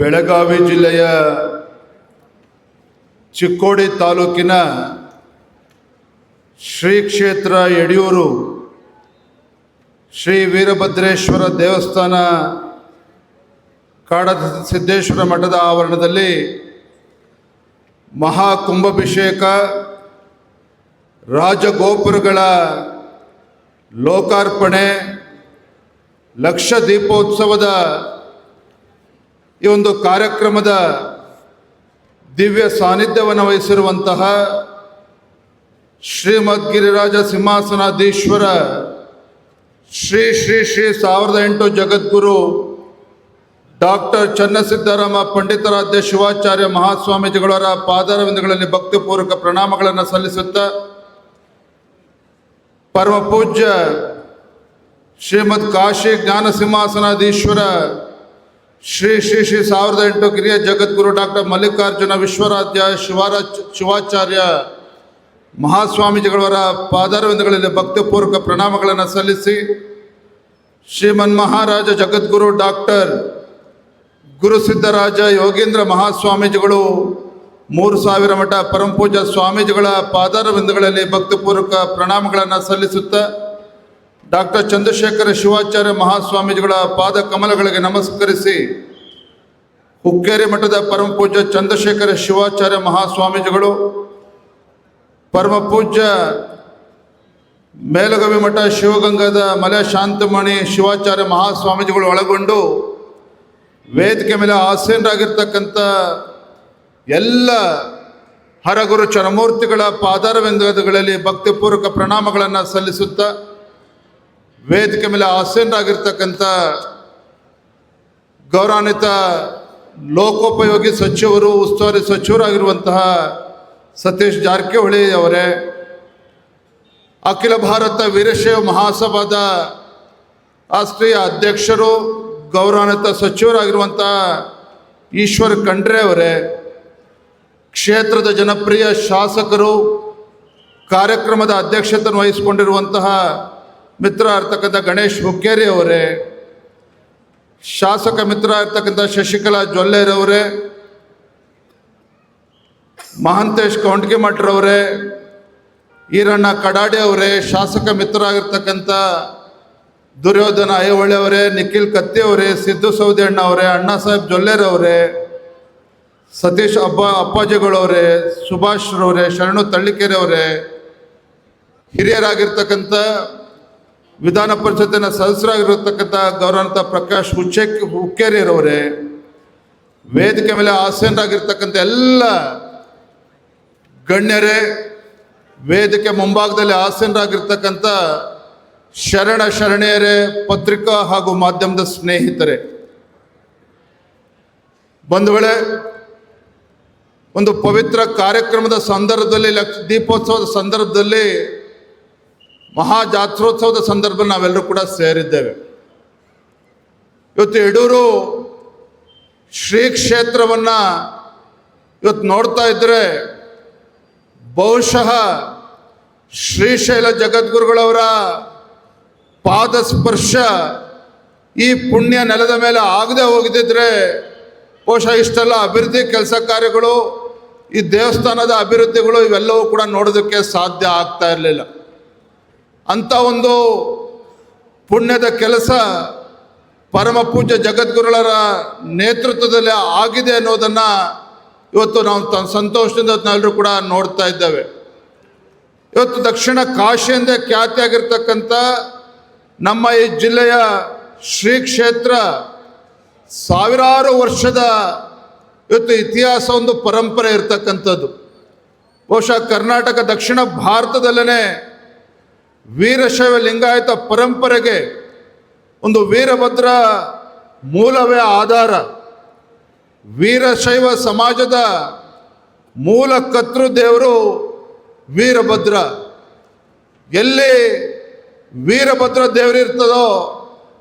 ಬೆಳಗಾವಿ ಜಿಲ್ಲೆಯ ಚಿಕ್ಕೋಡಿ ತಾಲೂಕಿನ ಶ್ರೀ ಕ್ಷೇತ್ರ ಯಡಿಯೂರು ಶ್ರೀ ವೀರಭದ್ರೇಶ್ವರ ದೇವಸ್ಥಾನ ಕಾಡಸಿದ್ದೇಶ್ವರ ಮಠದ ಆವರಣದಲ್ಲಿ ಮಹಾಕುಂಭಾಭಿಷೇಕ ರಾಜಗೋಪುರಗಳ ಲೋಕಾರ್ಪಣೆ ಲಕ್ಷ ದೀಪೋತ್ಸವದ ಈ ಒಂದು ಕಾರ್ಯಕ್ರಮದ ದಿವ್ಯ ಸಾನ್ನಿಧ್ಯವನ್ನು ವಹಿಸಿರುವಂತಹ ಶ್ರೀಮದ್ ಗಿರಿರಾಜ ಸಿಂಹಾಸನಾಧೀಶ್ವರ ಶ್ರೀ ಶ್ರೀ ಶ್ರೀ 1008 ಜಗದ್ಗುರು ಡಾಕ್ಟರ್ ಚನ್ನಸಿದ್ದರಾಮ ಪಂಡಿತಾರಾಧ್ಯ ಶಿವಾಚಾರ್ಯ ಮಹಾಸ್ವಾಮೀಜಿಗಳವರ ಪಾದಾರವಿಂದಗಳಲ್ಲಿ ಭಕ್ತಿಪೂರ್ವಕ ಪ್ರಣಾಮಗಳನ್ನು ಸಲ್ಲಿಸುತ್ತಾ ಪರಮ ಪೂಜ್ಯ ಶ್ರೀಮದ್ ಕಾಶಿ ಜ್ಞಾನ ಸಿಂಹಾಸನಾಧೀಶ್ವರ ಶ್ರೀ ಶ್ರೀ ಶ್ರೀ 1008 ಕಿರಿಯ ಜಗದ್ಗುರು ಡಾಕ್ಟರ್ ಮಲ್ಲಿಕಾರ್ಜುನ ವಿಶ್ವರಾಧ್ಯ ಶಿವಾಚಾರ್ಯ ಮಹಾಸ್ವಾಮೀಜಿಗಳವರ ಪಾದಾರವಿಂದಗಳಲ್ಲಿ ಭಕ್ತಿಪೂರ್ವಕ ಪ್ರಣಾಮಗಳನ್ನು ಸಲ್ಲಿಸಿ ಶ್ರೀಮನ್ ಮಹಾರಾಜ ಜಗದ್ಗುರು ಡಾಕ್ಟರ್ ಗುರುಸಿದ್ದರಾಜ ಯೋಗೀಂದ್ರ ಮಹಾಸ್ವಾಮೀಜಿಗಳು 3000 ಮಠ ಪರಮಪೂಜ್ಯ ಸ್ವಾಮೀಜಿಗಳ ಪಾದಾರವಿಂದಗಳಲ್ಲಿ ಭಕ್ತಿಪೂರ್ವಕ ಪ್ರಣಾಮಗಳನ್ನು ಸಲ್ಲಿಸುತ್ತಾ ಡಾಕ್ಟರ್ ಚಂದ್ರಶೇಖರ ಶಿವಾಚಾರ್ಯ ಮಹಾಸ್ವಾಮೀಜಿಗಳ ಪಾದ ಕಮಲಗಳಿಗೆ ನಮಸ್ಕರಿಸಿ ಹುಕ್ಕೇರಿ ಮಠದ ಪರಮಪೂಜ್ಯ ಚಂದ್ರಶೇಖರ ಶಿವಾಚಾರ್ಯ ಮಹಾಸ್ವಾಮೀಜಿಗಳು ಪರಮಪೂಜ್ಯ ಮೇಲಗವಿ ಮಠ ಶಿವಗಂಗಾದ ಮಲೆ ಶಾಂತಮಣಿ ಶಿವಾಚಾರ್ಯ ಮಹಾಸ್ವಾಮೀಜಿಗಳು ಒಳಗೊಂಡು ವೇದಿಕೆ ಮೇಲೆ ಆಸೀನರಾಗಿರ್ತಕ್ಕಂಥ ಎಲ್ಲ ಹರಗುರು ಚರಮೂರ್ತಿಗಳ ಪಾದಾರವಿಂದಗಳಲ್ಲಿ ಭಕ್ತಿಪೂರ್ವಕ ಪ್ರಣಾಮಗಳನ್ನು ಸಲ್ಲಿಸುತ್ತಾ ವೇದಿಕೆ ಮೇಲೆ ಆಸೀನರಾಗಿರ್ತಕ್ಕಂಥ ಗೌರವಾನ್ವಿತ ಲೋಕೋಪಯೋಗಿ ಸಚಿವರು ಉಸ್ತುವಾರಿ ಸಚಿವರಾಗಿರುವಂತಹ ಸತೀಶ್ ಜಾರಕಿಹೊಳಿ ಅವರೇ, ಅಖಿಲ ಭಾರತ ವೀರಶೈವ ಮಹಾಸಭಾದ ರಾಷ್ಟ್ರೀಯ ಅಧ್ಯಕ್ಷರು ಗೌರವಾನ್ವಿತ ಸಚಿವರಾಗಿರುವಂತಹ ಈಶ್ವರ್ ಖಂಡ್ರೆ ಅವರೇ, ಕ್ಷೇತ್ರದ ಜನಪ್ರಿಯ ಶಾಸಕರು ಕಾರ್ಯಕ್ರಮದ ಅಧ್ಯಕ್ಷತೆಯನ್ನು ವಹಿಸಿಕೊಂಡಿರುವಂತಹ ಮಿತ್ರ ಇರ್ತಕ್ಕಂಥ ಗಣೇಶ್ ಹುಕ್ಕೇರಿ ಅವರೇ, ಶಾಸಕ ಮಿತ್ರ ಇರ್ತಕ್ಕಂಥ ಶಶಿಕಲಾ ಜೊಲ್ಲೆರವರೇ, ಮಹಾಂತೇಶ್ ಕೌಂಡ್ಗಿಮಠರವರೇ, ಈರಣ್ಣ ಕಡಾಡಿ ಅವರೇ, ಶಾಸಕ ಮಿತ್ರ ಆಗಿರ್ತಕ್ಕಂಥ ದುರ್ಯೋಧನ ಐಹೊಳೆ ಅವರೇ, ನಿಖಿಲ್ ಕತ್ತಿ ಅವರೇ, ಸಿದ್ದು ಸೌದಿಯಣ್ಣ ಅವರೇ, ಅಣ್ಣಾ ಸಾಹೇಬ್ ಜೊಲ್ಲೆರವರೇ, ಸತೀಶ್ ಅಪ್ಪಾಜಿಗಳವರೇ, ಸುಭಾಷ್ ರವರೇ, ಶರಣು ತಳ್ಳಿಕೆರೆ ಅವರೇ, ಹಿರಿಯರಾಗಿರ್ತಕ್ಕಂಥ ವಿಧಾನ ಪರಿಷತ್ತಿನ ಸದಸ್ಯರಾಗಿರತಕ್ಕಂಥ ಗೌರವಾನ್ವಿತ ಪ್ರಕಾಶ್ ಹುಕ್ಕೇರಿಯವರೇ, ವೇದಿಕೆ ಮೇಲೆ ಆಸೀನರಾಗಿರ್ತಕ್ಕಂಥ ಎಲ್ಲ ಗಣ್ಯರೇ, ವೇದಿಕೆ ಮುಂಭಾಗದಲ್ಲಿ ಆಸೀನರಾಗಿರ್ತಕ್ಕಂಥ ಶರಣೆಯರೇ, ಪತ್ರಿಕಾ ಹಾಗೂ ಮಾಧ್ಯಮದ ಸ್ನೇಹಿತರೆ, ಬಂಧುಗಳೇ, ಒಂದು ಪವಿತ್ರ ಕಾರ್ಯಕ್ರಮದ ಸಂದರ್ಭದಲ್ಲಿ ದೀಪೋತ್ಸವದ ಸಂದರ್ಭದಲ್ಲಿ ಮಹಾಜಾತ್ರೋತ್ಸವದ ಸಂದರ್ಭದಲ್ಲಿ ನಾವೆಲ್ಲರೂ ಕೂಡ ಸೇರಿದ್ದೇವೆ. ಇವತ್ತು ಯಡೂರು ಶ್ರೀ ಕ್ಷೇತ್ರವನ್ನು ಇವತ್ತು ನೋಡ್ತಾ ಇದ್ದರೆ ಬಹುಶಃ ಶ್ರೀಶೈಲ ಜಗದ್ಗುರುಗಳವರ ಪಾದ ಸ್ಪರ್ಶ ಈ ಪುಣ್ಯ ನೆಲದ ಮೇಲೆ ಆಗದೆ ಹೋಗದಿದ್ರೆ ಬಹುಶಃ ಇಷ್ಟೆಲ್ಲ ಅಭಿವೃದ್ಧಿ ಕೆಲಸ ಕಾರ್ಯಗಳು, ಈ ದೇವಸ್ಥಾನದ ಅಭಿವೃದ್ಧಿಗಳು ಇವೆಲ್ಲವೂ ಕೂಡ ನೋಡೋದಕ್ಕೆ ಸಾಧ್ಯ ಆಗ್ತಾ ಇರಲಿಲ್ಲ. ಅಂಥ ಒಂದು ಪುಣ್ಯದ ಕೆಲಸ ಪರಮ ಪೂಜ್ಯ ಜಗದ್ಗುರುಗಳ ನೇತೃತ್ವದಲ್ಲಿ ಆಗಿದೆ ಅನ್ನೋದನ್ನು ಇವತ್ತು ನಾವು ಸಂತೋಷದಿಂದ ನಾವೆಲ್ಲರೂ ಕೂಡ ನೋಡ್ತಾ ಇದ್ದೇವೆ. ಇವತ್ತು ದಕ್ಷಿಣ ಕಾಶಿ ಎಂದೇ ಖ್ಯಾತಿಯಾಗಿರ್ತಕ್ಕಂಥ ನಮ್ಮ ಈ ಜಿಲ್ಲೆಯ ಶ್ರೀ ಕ್ಷೇತ್ರ ಸಾವಿರಾರು ವರ್ಷದ ಇವತ್ತು ಇತಿಹಾಸ, ಒಂದು ಪರಂಪರೆ ಇರ್ತಕ್ಕಂಥದ್ದು. ಬಹುಶಃ ಕರ್ನಾಟಕ ದಕ್ಷಿಣ ಭಾರತದಲ್ಲೇ ವೀರಶೈವ ಲಿಂಗಾಯತ ಪರಂಪರೆಗೆ ಒಂದು ವೀರಭದ್ರ ಮೂಲವೇ ಆಧಾರ. ವೀರಶೈವ ಸಮಾಜದ ಮೂಲ ಕರ್ತೃ ದೇವರು ವೀರಭದ್ರ. ಎಲ್ಲಿ ವೀರಭದ್ರ ದೇವರಿರ್ತದೋ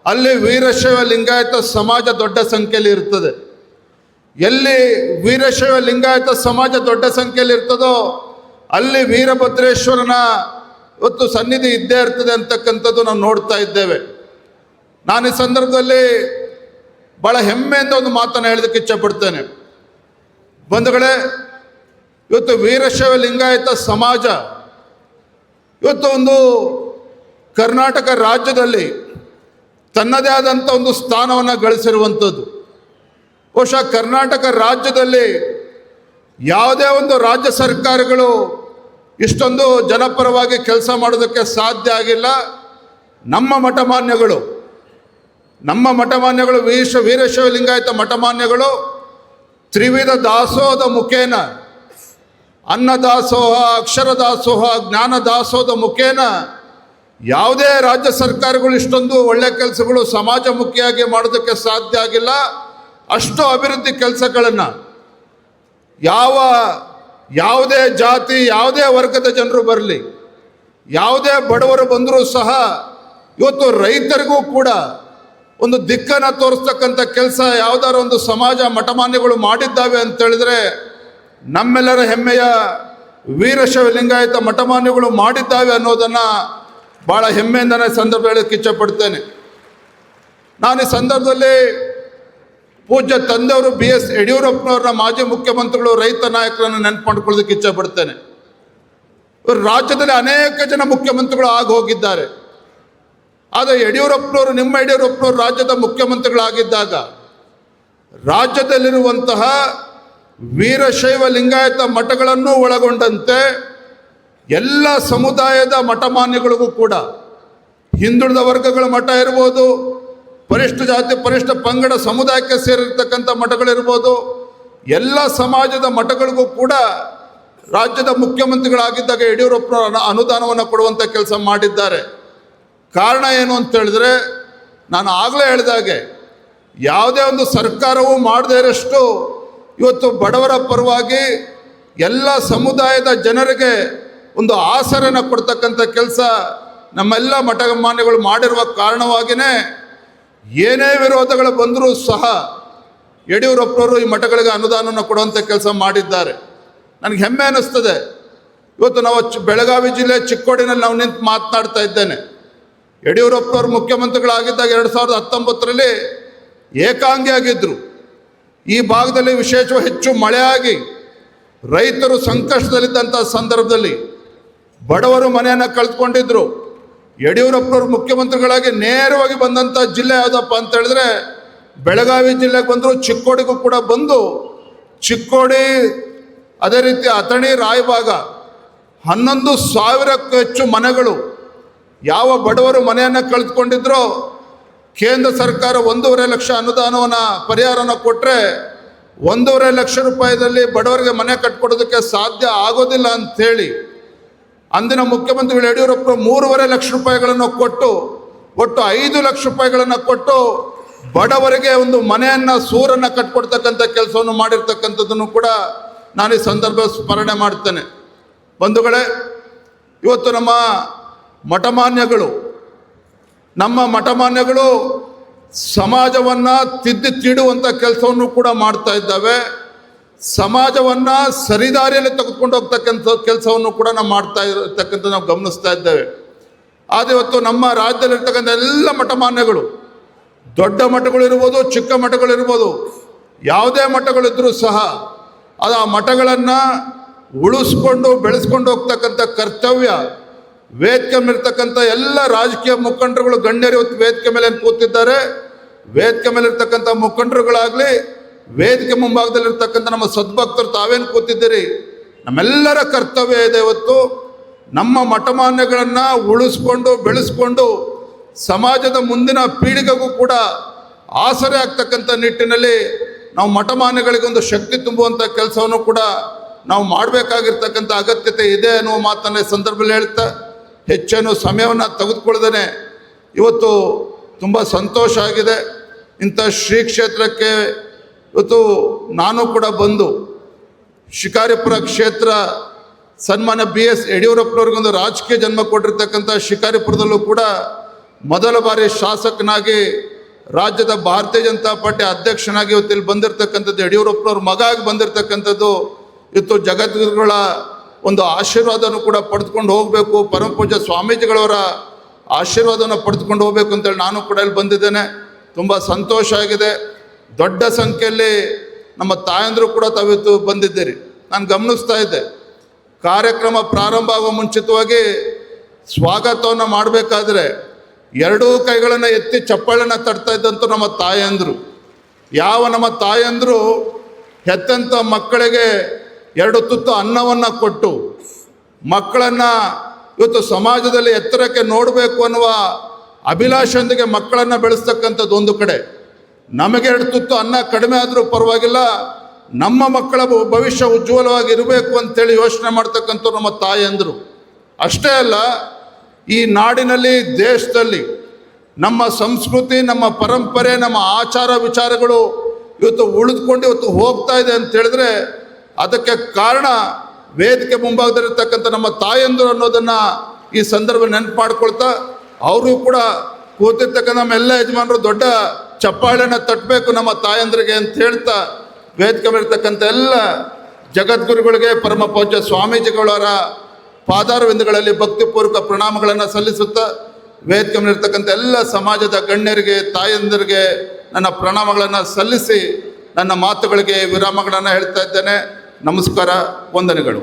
ಅಲ್ಲಿ ವೀರಶೈವ ಲಿಂಗಾಯತ ಸಮಾಜ ದೊಡ್ಡ ಸಂಖ್ಯೆಯಲ್ಲಿ ಇರ್ತದೆ. ಎಲ್ಲಿ ವೀರಶೈವ ಲಿಂಗಾಯತ ಸಮಾಜ ದೊಡ್ಡ ಸಂಖ್ಯೆಯಲ್ಲಿ ಇರ್ತದೋ ಅಲ್ಲಿ ವೀರಭದ್ರೇಶ್ವರನ ಇವತ್ತು ಸನ್ನಿಧಿ ಇದ್ದೇ ಇರ್ತದೆ ಅಂತಕ್ಕಂಥದ್ದು ನಾವು ನೋಡ್ತಾ ಇದ್ದೇವೆ. ನಾನು ಈ ಸಂದರ್ಭದಲ್ಲಿ ಭಾಳ ಹೆಮ್ಮೆಯಿಂದ ಒಂದು ಮಾತನ್ನು ಹೇಳೋದಕ್ಕೆ ಇಚ್ಛಪಡ್ತೇನೆ. ಬಂಧುಗಳೇ, ಇವತ್ತು ವೀರಶೈವ ಲಿಂಗಾಯತ ಸಮಾಜ ಇವತ್ತು ಒಂದು ಕರ್ನಾಟಕ ರಾಜ್ಯದಲ್ಲಿ ತನ್ನದೇ ಆದಂಥ ಒಂದು ಸ್ಥಾನವನ್ನು ಗಳಿಸಿರುವಂಥದ್ದು. ಬಹುಶಃ ಕರ್ನಾಟಕ ರಾಜ್ಯದಲ್ಲಿ ಯಾವುದೇ ಒಂದು ರಾಜ್ಯ ಸರ್ಕಾರಗಳು ಇಷ್ಟೊಂದು ಜನಪರವಾಗಿ ಕೆಲಸ ಮಾಡೋದಕ್ಕೆ ಸಾಧ್ಯ ಆಗಿಲ್ಲ. ನಮ್ಮ ಮಠಮಾನ್ಯಗಳು ವೀರಶೈವ ಲಿಂಗಾಯತ ಮಠಮಾನ್ಯಗಳು ತ್ರಿವಿಧ ದಾಸೋಹದ ಮುಖೇನ, ಅನ್ನದಾಸೋಹ, ಅಕ್ಷರ ದಾಸೋಹ, ಜ್ಞಾನ ದಾಸೋಹದ ಮುಖೇನ ಯಾವುದೇ ರಾಜ್ಯ ಸರ್ಕಾರಗಳು ಇಷ್ಟೊಂದು ಒಳ್ಳೆ ಕೆಲಸಗಳು ಸಮಾಜಮುಖಿಯಾಗಿ ಮಾಡೋದಕ್ಕೆ ಸಾಧ್ಯ ಆಗಿಲ್ಲ. ಅಷ್ಟು ಅಭಿವೃದ್ಧಿ ಕೆಲಸಗಳನ್ನು ಯಾವುದೇ ಜಾತಿ, ಯಾವುದೇ ವರ್ಗದ ಜನರು ಬರಲಿ, ಯಾವುದೇ ಬಡವರು ಬಂದರೂ ಸಹ ಇವತ್ತು ರೈತರಿಗೂ ಕೂಡ ಒಂದು ದಿಕ್ಕನ್ನು ತೋರಿಸ್ತಕ್ಕಂಥ ಕೆಲಸ ಯಾವುದಾದ್ರು ಒಂದು ಸಮಾಜ ಮಠಮಾನ್ಯಗಳು ಮಾಡಿದ್ದಾವೆ ಅಂತೇಳಿದರೆ ನಮ್ಮೆಲ್ಲರ ಹೆಮ್ಮೆಯ ವೀರಶೈವ ಲಿಂಗಾಯತ ಮಠಮಾನ್ಯಗಳು ಮಾಡಿದ್ದಾವೆ ಅನ್ನೋದನ್ನು ಭಾಳ ಹೆಮ್ಮೆಯಿಂದನೇ ಸಂದರ್ಭ ಹೇಳೋಕ್ಕೆ ಇಚ್ಛಪಡ್ತೇನೆ. ನಾನು ಈ ಸಂದರ್ಭದಲ್ಲಿ ಪೂಜ್ಯ ತಂದೆಯವರು BS ಯಡಿಯೂರಪ್ಪನವ್ರನ್ನ, ಮಾಜಿ ಮುಖ್ಯಮಂತ್ರಿಗಳು, ರೈತ ನಾಯಕರನ್ನು ನೆನಪು ಮಾಡ್ಕೊಳ್ಳೋದಕ್ಕೆ ಇಚ್ಛಪಡ್ತೇನೆ. ರಾಜ್ಯದಲ್ಲಿ ಅನೇಕ ಜನ ಮುಖ್ಯಮಂತ್ರಿಗಳು ಆಗಿ ಹೋಗಿದ್ದಾರೆ. ಆದರೆ ನಿಮ್ಮ ಯಡಿಯೂರಪ್ಪನವರು ರಾಜ್ಯದ ಮುಖ್ಯಮಂತ್ರಿಗಳಾಗಿದ್ದಾಗ ರಾಜ್ಯದಲ್ಲಿರುವಂತಹ ವೀರಶೈವ ಲಿಂಗಾಯತ ಮಠಗಳನ್ನು ಒಳಗೊಂಡಂತೆ ಎಲ್ಲ ಸಮುದಾಯದ ಮಠಮಾನ್ಯಗಳಿಗೂ ಕೂಡ, ಹಿಂದುಳಿದ ವರ್ಗಗಳ ಮಠ ಇರ್ಬೋದು, ಪರಿಷ್ಠ ಜಾತಿ ಪರಿಷ್ಠ ಪಂಗಡ ಸಮುದಾಯಕ್ಕೆ ಸೇರಿರ್ತಕ್ಕಂಥ ಮಠಗಳಿರ್ಬೋದು, ಎಲ್ಲ ಸಮಾಜದ ಮಠಗಳಿಗೂ ಕೂಡ ರಾಜ್ಯದ ಮುಖ್ಯಮಂತ್ರಿಗಳಾಗಿದ್ದಾಗ ಯಡಿಯೂರಪ್ಪನವರು ಅನುದಾನವನ್ನು ಕೊಡುವಂಥ ಕೆಲಸ ಮಾಡಿದ್ದಾರೆ. ಕಾರಣ ಏನು ಅಂತ ಹೇಳಿದ್ರೆ, ನಾನು ಆಗಲೇ ಹೇಳಿದಾಗೆ ಯಾವುದೇ ಒಂದು ಸರ್ಕಾರವೂ ಮಾಡದೇ ಇರೋಷ್ಟು ಇವತ್ತು ಬಡವರ ಪರವಾಗಿ ಎಲ್ಲ ಸಮುದಾಯದ ಜನರಿಗೆ ಒಂದು ಆಸರೆನ ಕೊಡ್ತಕ್ಕಂಥ ಕೆಲಸ ನಮ್ಮೆಲ್ಲ ಮಠಮಾನ್ಯಗಳು ಮಾಡಿರುವ ಕಾರಣವಾಗಿಯೇ ಏನೇ ವಿರೋಧಗಳು ಬಂದರೂ ಸಹ ಯಡಿಯೂರಪ್ಪನವರು ಈ ಮಠಗಳಿಗೆ ಅನುದಾನವನ್ನು ಕೊಡುವಂಥ ಕೆಲಸ ಮಾಡಿದ್ದಾರೆ. ನನಗೆ ಹೆಮ್ಮೆ ಅನ್ನಿಸ್ತದೆ. ಇವತ್ತು ನಾವು ಬೆಳಗಾವಿ ಜಿಲ್ಲೆ ಚಿಕ್ಕೋಡಿನಲ್ಲಿ ನಾವು ನಿಂತು ಮಾತನಾಡ್ತಾ ಇದ್ದೇನೆ. ಯಡಿಯೂರಪ್ಪನವರು ಮುಖ್ಯಮಂತ್ರಿಗಳಾಗಿದ್ದಾಗ 2019ರಲ್ಲಿ ಏಕಾಂಗಿಯಾಗಿದ್ದರು. ಈ ಭಾಗದಲ್ಲಿ ವಿಶೇಷವಾಗಿ ಹೆಚ್ಚು ಮಳೆಯಾಗಿ ರೈತರು ಸಂಕಷ್ಟದಲ್ಲಿದ್ದಂಥ ಸಂದರ್ಭದಲ್ಲಿ ಬಡವರು ಮನೆಯನ್ನು ಕಳೆದುಕೊಂಡಿದ್ರು. ಯಡಿಯೂರಪ್ಪನವರು ಮುಖ್ಯಮಂತ್ರಿಗಳಾಗಿ ನೇರವಾಗಿ ಬಂದಂಥ ಜಿಲ್ಲೆ ಯಾವುದಪ್ಪ ಅಂತ ಹೇಳಿದ್ರೆ ಬೆಳಗಾವಿ ಜಿಲ್ಲೆಗೆ ಬಂದರು. ಚಿಕ್ಕೋಡಿಗೂ ಕೂಡ ಬಂದು, ಚಿಕ್ಕೋಡಿ ಅದೇ ರೀತಿ ಅಥಣಿ, ರಾಯಭಾಗ 11,000ಕ್ಕೂ ಹೆಚ್ಚು ಮನೆಗಳು ಯಾವ ಬಡವರು ಮನೆಯನ್ನು ಕಳೆದುಕೊಂಡಿದ್ರೋ ಕೇಂದ್ರ ಸರ್ಕಾರ 1.5 ಲಕ್ಷ ಅನುದಾನವನ್ನು ಪರಿಹಾರನ ಕೊಟ್ಟರೆ 1.5 ಲಕ್ಷ ರೂಪಾಯಿದಲ್ಲಿ ಬಡವರಿಗೆ ಮನೆ ಕಟ್ಕೊಡೋದಕ್ಕೆ ಸಾಧ್ಯ ಆಗೋದಿಲ್ಲ ಅಂಥೇಳಿ ಅಂದಿನ ಮುಖ್ಯಮಂತ್ರಿಗಳು ಯಡಿಯೂರಪ್ಪರು 3.5 ಲಕ್ಷ ರೂಪಾಯಿಗಳನ್ನು ಕೊಟ್ಟು, ಒಟ್ಟು 5 ಲಕ್ಷ ರೂಪಾಯಿಗಳನ್ನು ಕೊಟ್ಟು ಬಡವರಿಗೆ ಒಂದು ಮನೆಯನ್ನು, ಸೂರನ್ನು ಕಟ್ಕೊಡ್ತಕ್ಕಂಥ ಕೆಲಸವನ್ನು ಮಾಡಿರ್ತಕ್ಕಂಥದ್ದನ್ನು ಕೂಡ ನಾನು ಈ ಸಂದರ್ಭ ಸ್ಮರಣೆ ಮಾಡ್ತೇನೆ. ಬಂಧುಗಳೇ, ಇವತ್ತು ನಮ್ಮ ಮಠಮಾನ್ಯಗಳು ಸಮಾಜವನ್ನು ತೀಡುವಂಥ ಕೆಲಸವನ್ನು ಕೂಡ ಮಾಡ್ತಾ ಇದ್ದಾವೆ. ಸಮಾಜವನ್ನು ಸರಿದಾರಿಯಲ್ಲಿ ತೆಗೆದುಕೊಂಡು ಹೋಗ್ತಕ್ಕಂಥ ಕೆಲಸವನ್ನು ಕೂಡ ನಾವು ಮಾಡ್ತಾ ಇರತಕ್ಕಂಥ ನಾವು ಗಮನಿಸ್ತಾ ಇದ್ದೇವೆ. ಆದರೆ ಇವತ್ತು ನಮ್ಮ ರಾಜ್ಯದಲ್ಲಿರ್ತಕ್ಕಂಥ ಎಲ್ಲ ಮಠಮಾನ್ಯಗಳು, ದೊಡ್ಡ ಮಠಗಳಿರ್ಬೋದು, ಚಿಕ್ಕ ಮಠಗಳಿರ್ಬೋದು, ಯಾವುದೇ ಮಠಗಳಿದ್ದರೂ ಸಹ ಅದು ಆ ಮಠಗಳನ್ನು ಉಳಿಸ್ಕೊಂಡು ಬೆಳೆಸ್ಕೊಂಡು ಹೋಗ್ತಕ್ಕಂಥ ಕರ್ತವ್ಯ ವೇದಿಕೆ ಮೇಲಿರ್ತಕ್ಕಂಥ ಎಲ್ಲ ರಾಜಕೀಯ ಮುಖಂಡರುಗಳು, ಗಣ್ಯರು ಇವತ್ತು ವೇದಿಕೆ ಮೇಲೆ ಕೂತಿದ್ದಾರೆ. ವೇದಿಕೆ ಮೇಲಿರ್ತಕ್ಕಂಥ ಮುಖಂಡರುಗಳಾಗಲಿ, ವೇದಿಕೆ ಮುಂಭಾಗದಲ್ಲಿರ್ತಕ್ಕಂಥ ನಮ್ಮ ಸದ್ಭಕ್ತರು ತಾವೇನು ಕೂತಿದ್ದೀರಿ, ನಮ್ಮೆಲ್ಲರ ಕರ್ತವ್ಯ ಇದೆ ಇವತ್ತು ನಮ್ಮ ಮಠಮಾನ್ಯಗಳನ್ನು ಉಳಿಸ್ಕೊಂಡು ಬೆಳೆಸ್ಕೊಂಡು ಸಮಾಜದ ಮುಂದಿನ ಪೀಳಿಗೆಗೂ ಕೂಡ ಆಸರೆ ಆಗ್ತಕ್ಕಂಥ ನಿಟ್ಟಿನಲ್ಲಿ ನಾವು ಮಠಮಾನ್ಯಗಳಿಗೊಂದು ಶಕ್ತಿ ತುಂಬುವಂಥ ಕೆಲಸವನ್ನು ಕೂಡ ನಾವು ಮಾಡಬೇಕಾಗಿರ್ತಕ್ಕಂಥ ಅಗತ್ಯತೆ ಇದೆ ಅನ್ನುವ ಮಾತನ್ನು ಸಂದರ್ಭದಲ್ಲಿ ಹೇಳ್ತಾ ಹೆಚ್ಚೇನು ಸಮಯವನ್ನು ತೆಗೆದುಕೊಳ್ಳದೇನೆ ಇವತ್ತು ತುಂಬ ಸಂತೋಷ ಆಗಿದೆ. ಇಂಥ ಶ್ರೀ ಕ್ಷೇತ್ರಕ್ಕೆ ಇವತ್ತು ನಾನು ಕೂಡ ಬಂದು ಶಿಕಾರಿಪುರ ಕ್ಷೇತ್ರ ಸನ್ಮಾನ್ಯ BS ಯಡಿಯೂರಪ್ಪನವ್ರಿಗೊಂದು ರಾಜಕೀಯ ಜನ್ಮ ಕೊಟ್ಟಿರ್ತಕ್ಕಂಥ ಶಿಕಾರಿಪುರದಲ್ಲೂ ಕೂಡ ಮೊದಲ ಬಾರಿ ಶಾಸಕನಾಗಿ ರಾಜ್ಯದ ಭಾರತೀಯ ಜನತಾ ಪಾರ್ಟಿ ಅಧ್ಯಕ್ಷನಾಗಿ ಇವತ್ತು ಇಲ್ಲಿ ಬಂದಿರತಕ್ಕಂಥದ್ದು ಯಡಿಯೂರಪ್ಪನವ್ರ ಮಗ ಆಗಿ ಬಂದಿರತಕ್ಕಂಥದ್ದು. ಇವತ್ತು ಜಗದ್ಗುರುಗಳ ಒಂದು ಆಶೀರ್ವಾದನೂ ಕೂಡ ಪಡೆದುಕೊಂಡು ಹೋಗಬೇಕು, ಪರಮ ಪೂಜ್ಯ ಸ್ವಾಮೀಜಿಗಳವರ ಆಶೀರ್ವಾದವನ್ನು ಪಡೆದುಕೊಂಡು ಹೋಗಬೇಕು ಅಂತೇಳಿ ನಾನು ಕೂಡ ಇಲ್ಲಿ ಬಂದಿದ್ದೇನೆ. ತುಂಬ ಸಂತೋಷ ಆಗಿದೆ. ದೊಡ್ಡ ಸಂಖ್ಯೆಯಲ್ಲಿ ನಮ್ಮ ತಾಯಂದರು ಕೂಡ ತಾವಿತ್ತು ಬಂದಿದ್ದೀರಿ. ನಾನು ಗಮನಿಸ್ತಾ ಇದ್ದೆ, ಕಾರ್ಯಕ್ರಮ ಪ್ರಾರಂಭ ಆಗುವ ಮುಂಚಿತವಾಗಿ ಸ್ವಾಗತವನ್ನು ಮಾಡಬೇಕಾದ್ರೆ ಎರಡೂ ಕೈಗಳನ್ನು ಎತ್ತಿ ಚಪ್ಪಾಳೆನ ತಟ್ತಾ ಇದ್ದಂಥ ನಮ್ಮ ತಾಯಂದರು. ಯಾವ ನಮ್ಮ ತಾಯಂದರು ಹೆತ್ತಂಥ ಮಕ್ಕಳಿಗೆ 2 ತುತ್ತು ಅನ್ನವನ್ನು ಕೊಟ್ಟು ಮಕ್ಕಳನ್ನು ಇವತ್ತು ಸಮಾಜದಲ್ಲಿ ಎತ್ತರಕ್ಕೆ ನೋಡಬೇಕು ಅನ್ನುವ ಅಭಿಲಾಷೆಯೊಂದಿಗೆ ಮಕ್ಕಳನ್ನು ಬೆಳೆಸ್ತಕ್ಕಂಥದ್ದು ಒಂದು ಕಡೆ, ನಮಗೆ 2 ತುತ್ತು ಅನ್ನ ಕಡಿಮೆ ಆದರೂ ಪರವಾಗಿಲ್ಲ, ನಮ್ಮ ಮಕ್ಕಳ ಭವಿಷ್ಯ ಉಜ್ವಲವಾಗಿ ಇರಬೇಕು ಅಂತೇಳಿ ಯೋಚನೆ ಮಾಡ್ತಕ್ಕಂಥ ನಮ್ಮ ತಾಯಂದರು. ಅಷ್ಟೇ ಅಲ್ಲ, ಈ ನಾಡಿನಲ್ಲಿ, ದೇಶದಲ್ಲಿ ನಮ್ಮ ಸಂಸ್ಕೃತಿ, ನಮ್ಮ ಪರಂಪರೆ, ನಮ್ಮ ಆಚಾರ ವಿಚಾರಗಳು ಇವತ್ತು ಉಳಿದುಕೊಂಡು ಇವತ್ತು ಹೋಗ್ತಾ ಇದೆ ಅಂತ ಹೇಳಿದ್ರೆ ಅದಕ್ಕೆ ಕಾರಣ ವೇದಿಕೆ ಮುಂಭಾಗದಲ್ಲಿರ್ತಕ್ಕಂಥ ನಮ್ಮ ತಾಯಂದರು ಅನ್ನೋದನ್ನು ಈ ಸಂದರ್ಭ ನೆನಪು ಮಾಡ್ಕೊಳ್ತಾ, ಅವರು ಕೂಡ ಕೂತಿರ್ತಕ್ಕಂಥ ನಮ್ಮ ಎಲ್ಲ ಯಜಮಾನರು ದೊಡ್ಡ ಚಪ್ಪಾಳೆನ ತಟ್ಟಬೇಕು ನಮ್ಮ ತಾಯಂದ್ರಿಗೆ ಅಂತ ಹೇಳ್ತಾ, ವೇದಿಕೆ ಮೇಲಿರ್ತಕ್ಕಂಥ ಎಲ್ಲ ಜಗದ್ಗುರುಗಳಿಗೆ, ಪರಮ ಪೂಜ್ಯ ಸ್ವಾಮೀಜಿಗಳವರ ಪಾದಾರವಿಂದಗಳಲ್ಲಿ ಭಕ್ತಿಪೂರ್ವಕ ಪ್ರಣಾಮಗಳನ್ನು ಸಲ್ಲಿಸುತ್ತಾ, ವೇದಿಕೆ ಮೇಲಿರ್ತಕ್ಕಂಥ ಎಲ್ಲ ಸಮಾಜದ ಗಣ್ಯರಿಗೆ, ತಾಯಂದಿರಿಗೆ ನನ್ನ ಪ್ರಣಾಮಗಳನ್ನು ಸಲ್ಲಿಸಿ ನನ್ನ ಮಾತುಗಳಿಗೆ ವಿರಾಮಗಳನ್ನು ಹೇಳ್ತಾ ಇದ್ದೇನೆ. ನಮಸ್ಕಾರ, ವಂದನೆಗಳು.